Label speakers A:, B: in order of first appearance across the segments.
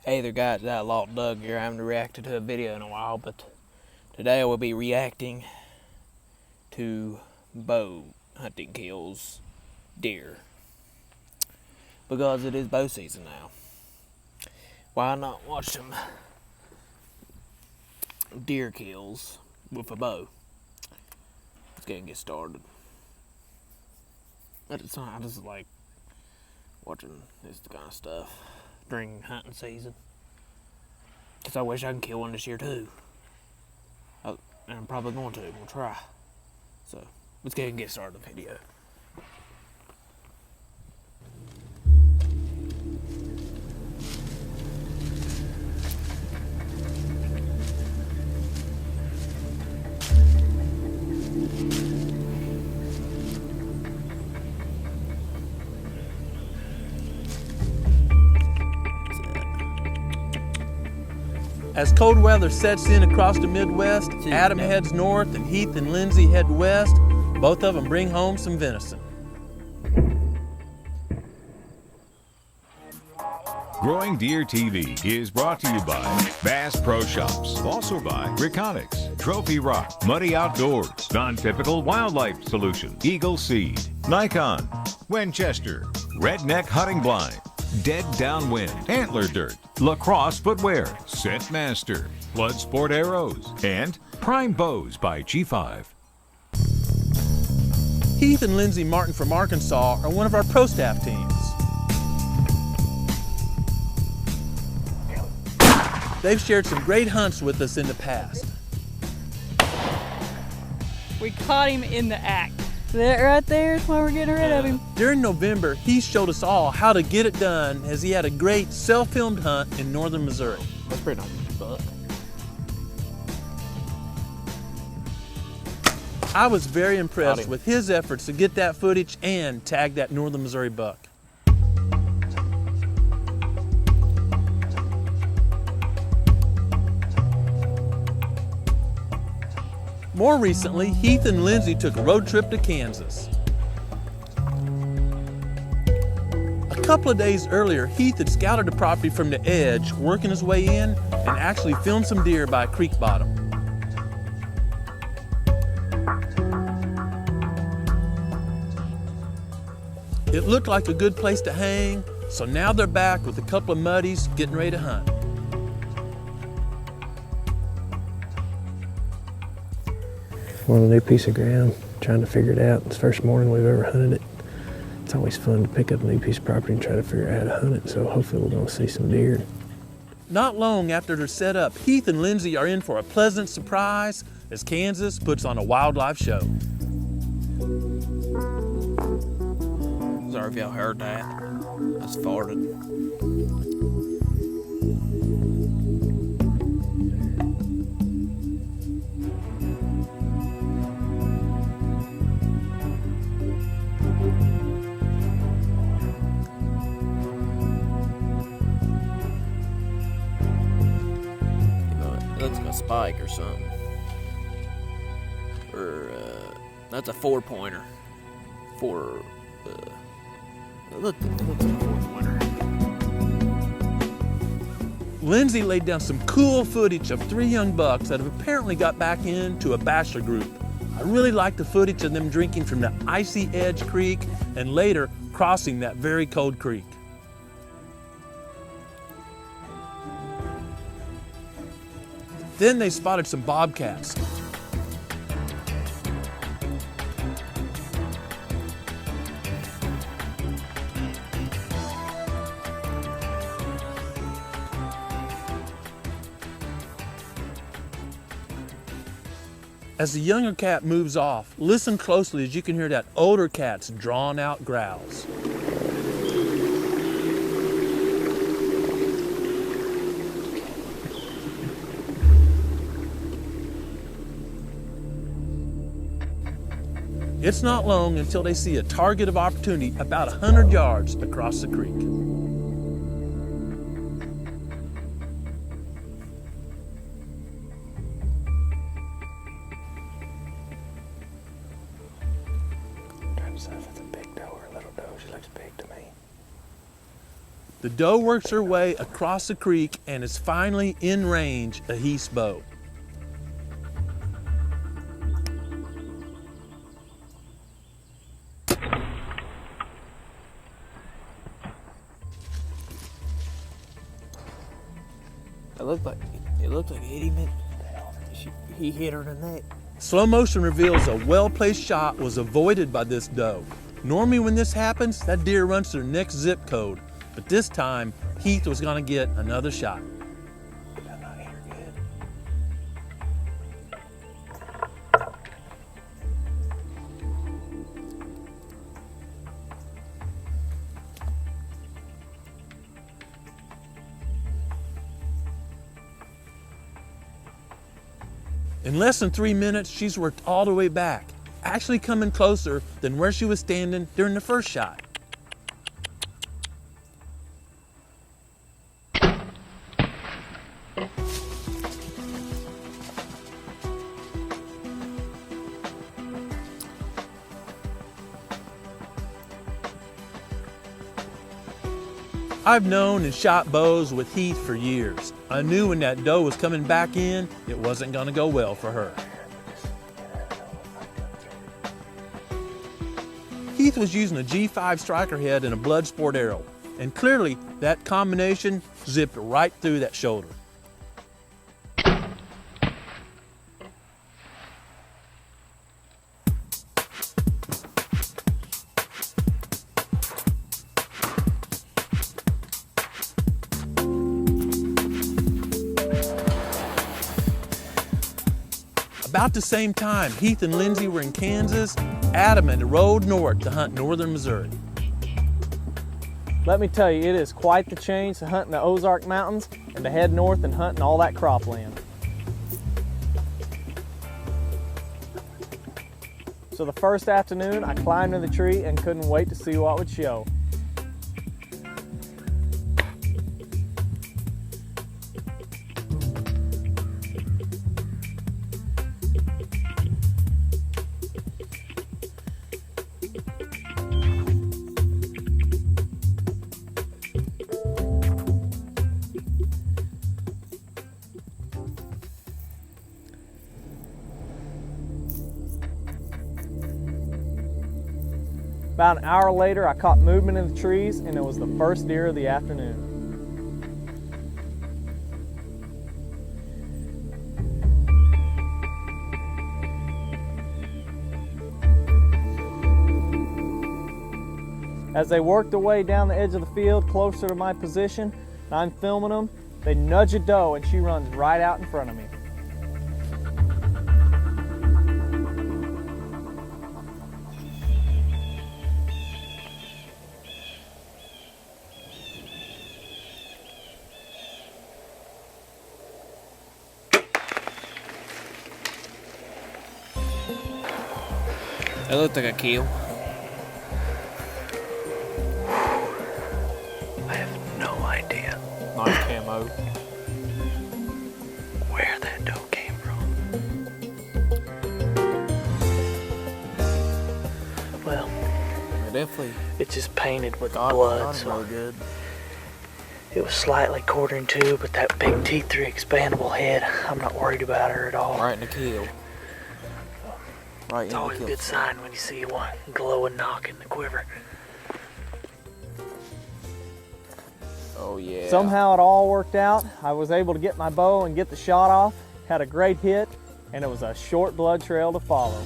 A: Hey there guys, Outlaw Doug here. I haven't reacted to a video in a while, but today I will be reacting to bow hunting kills deer. Because it is bow season now. Why not watch some deer kills with a bow? Let's go and get started. I just like watching this kind of stuff during hunting season. Because I wish I could kill one this year too. And I'm probably going to. We'll try. So, let's go ahead and get started the video.
B: As cold weather sets in across the Midwest, Adam heads north and Heath and Lindsay head west. Both of them bring home some venison.
C: Growing Deer TV is brought to you by Bass Pro Shops, also by Reconics, Trophy Rock, Muddy Outdoors, Non-Typical Wildlife Solutions, Eagle Seed, Nikon, Winchester, Redneck Hunting Blind, Dead Downwind, Antler Dirt, Lacrosse Footwear, Scent Master, Bloodsport Arrows, and Prime Bows by G5.
B: Heath and Lindsay Martin from Arkansas are one of our pro staff teams. They've shared some great hunts with us in the past.
D: We caught him in the act. That right there is why we're getting rid of him.
B: During November, he showed us all how to get it done as he had a great self-filmed hunt in northern Missouri.
A: That's pretty nice buck.
B: I was very impressed with his efforts to get that footage and tag that northern Missouri buck. More recently, Heath and Lindsay took a road trip to Kansas. A couple of days earlier, Heath had scouted the property from the edge, working his way in, and actually filmed some deer by a creek bottom. It looked like a good place to hang, so now they're back with a couple of muddies getting ready to hunt.
E: On a new piece of ground, trying to figure it out. It's the first morning we've ever hunted it. It's always fun to pick up a new piece of property and try to figure out how to hunt it, so hopefully we're gonna see some deer.
B: Not long after they're set up, Heath and Lindsay are in for a pleasant surprise as Kansas puts on a wildlife show.
A: Sorry if y'all heard that. I just farted. That's a spike or something. Or, that's a 4-pointer. Look a 4-pointer.
B: Lindsay laid down some cool footage of 3 young bucks that have apparently got back into a bachelor group. I really like the footage of them drinking from the icy edge creek and later crossing that very cold creek. Then they spotted some bobcats. As the younger cat moves off, listen closely as you can hear that older cat's drawn out growls. It's not long until they see a target of opportunity about 100 yards across the creek.
E: Trying to decide if it's a big doe or a little doe. She looks big to me.
B: The doe works her way across the creek and is finally in range of Heath's bow.
A: It looked like it hit him. He hit her in the neck.
B: Slow motion reveals a well-placed shot was avoided by this doe. Normally when this happens, that deer runs to their next zip code, but this time Heath was going to get another shot. In less than 3 minutes, she's worked all the way back, actually coming closer than where she was standing during the first shot. I've known and shot bows with Heath for years. I knew when that doe was coming back in, it wasn't going to go well for her. Heath was using a G5 striker head and a Bloodsport arrow, and clearly that combination zipped right through that shoulder. About the same time, Heath and Lindsay were in Kansas, adamant rode north to hunt northern Missouri.
F: Let me tell you, it is quite the change to hunting the Ozark Mountains and to head north and hunting all that cropland. So the first afternoon, I climbed in the tree and couldn't wait to see what would show. About an hour later, I caught movement in the trees, and it was the first deer of the afternoon. As they worked their way down the edge of the field closer to my position, and I'm filming them, they nudge a doe and she runs right out in front of me.
A: It looked like a kill.
E: I have no idea
A: Nice camo.
E: where that doe came from. Well,
A: Definitely
E: it's just painted with
A: got
E: blood,
A: him
E: so
A: really good.
E: it was slightly quartered in two, but that big T3 expandable head, I'm not worried about her at all.
A: Right in the kill. Right
E: It's
A: in the
E: always a
A: kill.
E: good sign when you see one glow and knock in the quiver.
A: Oh yeah.
F: Somehow it all worked out. I was able to get my bow and get the shot off, had a great hit, and it was a short blood trail to follow.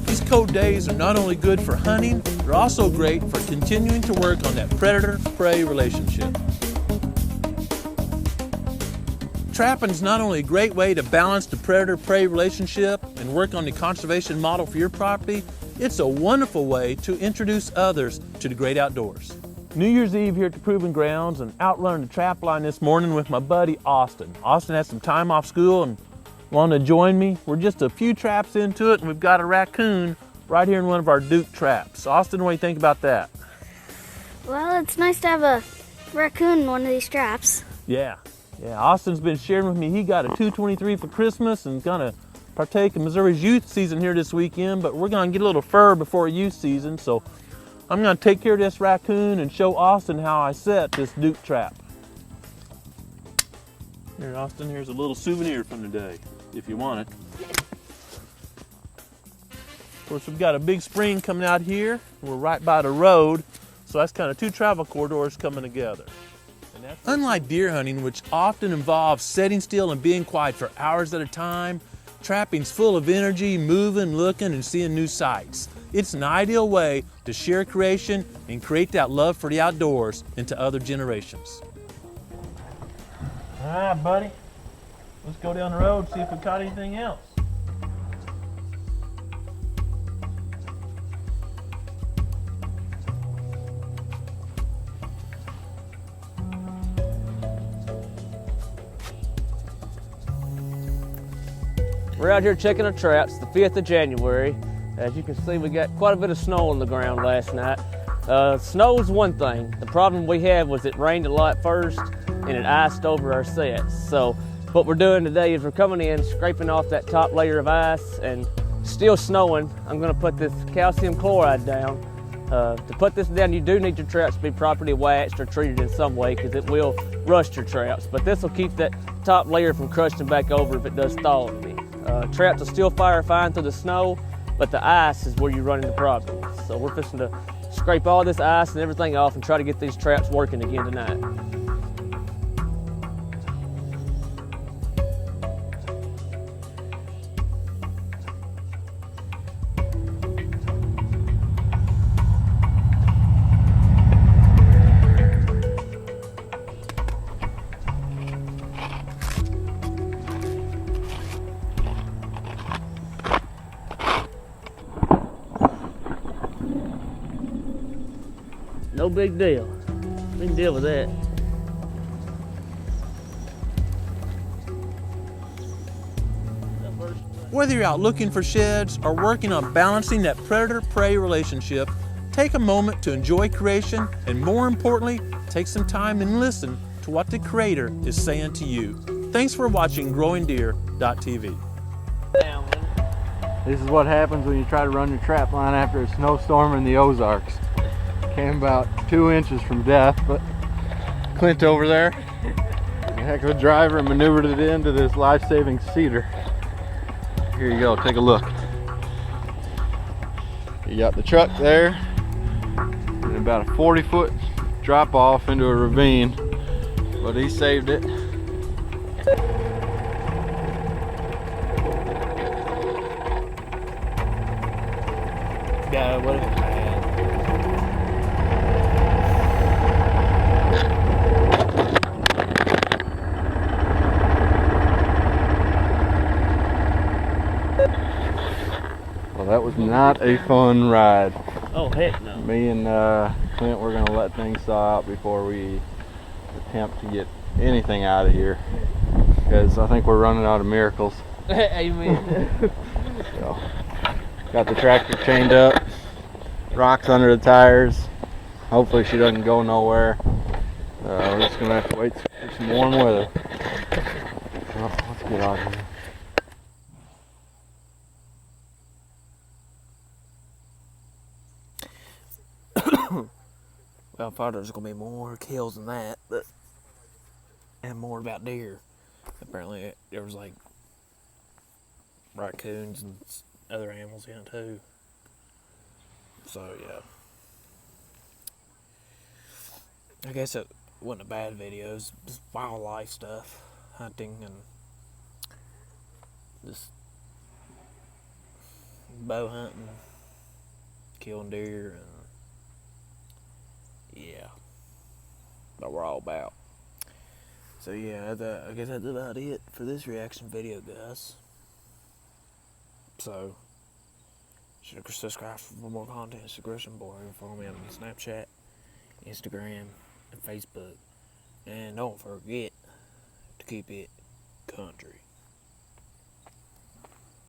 B: These cold days are not only good for hunting, they're also great for continuing to work on that predator-prey relationship. Trapping is not only a great way to balance the predator-prey relationship and work on the conservation model for your property, it's a wonderful way to introduce others to the great outdoors. New Year's Eve here at the Proving Grounds and out running the trap line this morning with my buddy Austin. Austin had some time off school and wanted to join me. We're just a few traps into it and we've got a raccoon right here in one of our Duke traps. Austin, what do you think about that?
G: Well, it's nice to have a raccoon in one of these traps.
B: Yeah, Austin's been sharing with me he got a 223 for Christmas and gonna partake in Missouri's youth season here this weekend, but we're gonna get a little fur before youth season, so I'm gonna take care of this raccoon and show Austin how I set this Duke trap. Here, Austin, here's a little souvenir from the day, if you want it. Of course, we've got a big spring coming out here. We're right by the road, so that's kind of two travel corridors coming together. Unlike deer hunting, which often involves sitting still and being quiet for hours at a time, trapping's full of energy, moving, looking, and seeing new sights. It's an ideal way to share creation and create that love for the outdoors into other generations. All right, buddy. Let's go down the road and see if we caught anything else.
H: We're out here checking our traps, the 5th of January. As you can see, we got quite a bit of snow on the ground last night. Snow is one thing. The problem we had was it rained a lot first and it iced over our sets. So what we're doing today is we're coming in, scraping off that top layer of ice, and still snowing. I'm gonna put this calcium chloride down. To put this down, you do need your traps to be properly waxed or treated in some way because it will rust your traps. But this will keep that top layer from crusting back over if it does thaw on me. Traps will still fire fine through the snow, but the ice is where you run into problems. So we're fixing to scrape all this ice and everything off and try to get these traps working again tonight. No big deal. We can deal with that.
B: Whether you're out looking for sheds or working on balancing that predator-prey relationship, take a moment to enjoy creation and, more importantly, take some time and listen to what the Creator is saying to you. Thanks for watching GrowingDeer.tv.
I: This is what happens when you try to run your trap line after a snowstorm in the Ozarks. Came about 2 inches from death, but Clint over there, a heck of a driver, and maneuvered it into this life-saving cedar. Here you go, take a look. You got the truck there, and about a 40-foot drop off into a ravine, but he saved it.
A: God, what a
I: Well, that was not a fun ride.
H: Oh, heck no.
I: Me and Clint, we're gonna let things thaw out before we attempt to get anything out of here, because I think we're running out of miracles.
H: Amen.
I: So, got the tractor chained up, rocks under the tires. Hopefully she doesn't go nowhere. We're just gonna have to wait for some warm weather. Well, let's get out of here.
A: Well, I thought there was gonna be more kills than that, but and more about deer. Apparently, there was like raccoons and other animals in it too. So yeah, I guess it wasn't a bad video. It was just wildlife stuff, hunting and just bow hunting, killing deer, and yeah, that we're all about. So yeah, I guess that's about it for this reaction video, guys. So, should subscribe for more content. It's the Christian Boy. Follow me on Snapchat, Instagram, and Facebook. And don't forget to keep it country.